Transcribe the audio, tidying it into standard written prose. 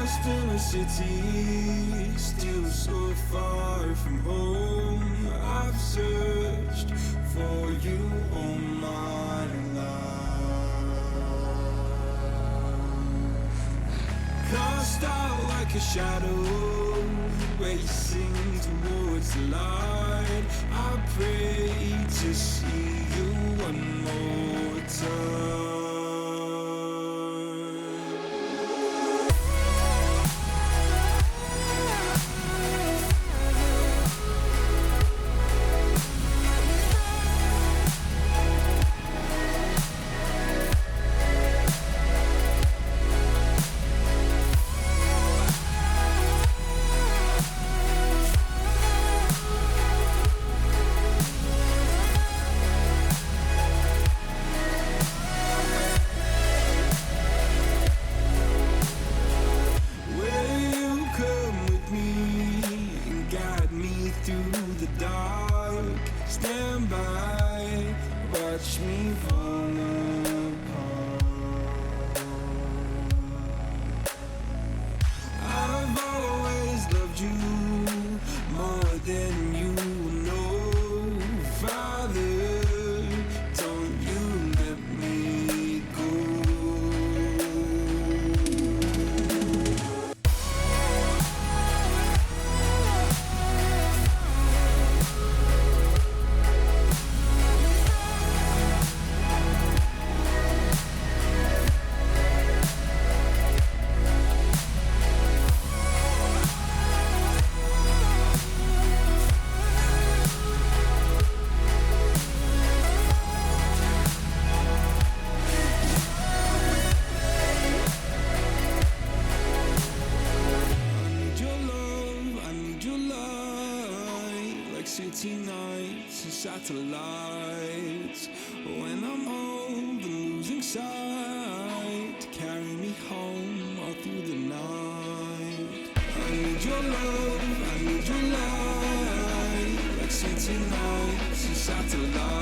lost in a city, still so far from home. I've searched for you all my life, cast out like a shadow, racing towards the light. I pray to see you one more time. Watch me fall apart. I've always loved you more than you know. Father, don't you let me go. satellites. When I'm old and losing sight, carry me home all through the night. I need your love, I need your light, like city nights and satellites.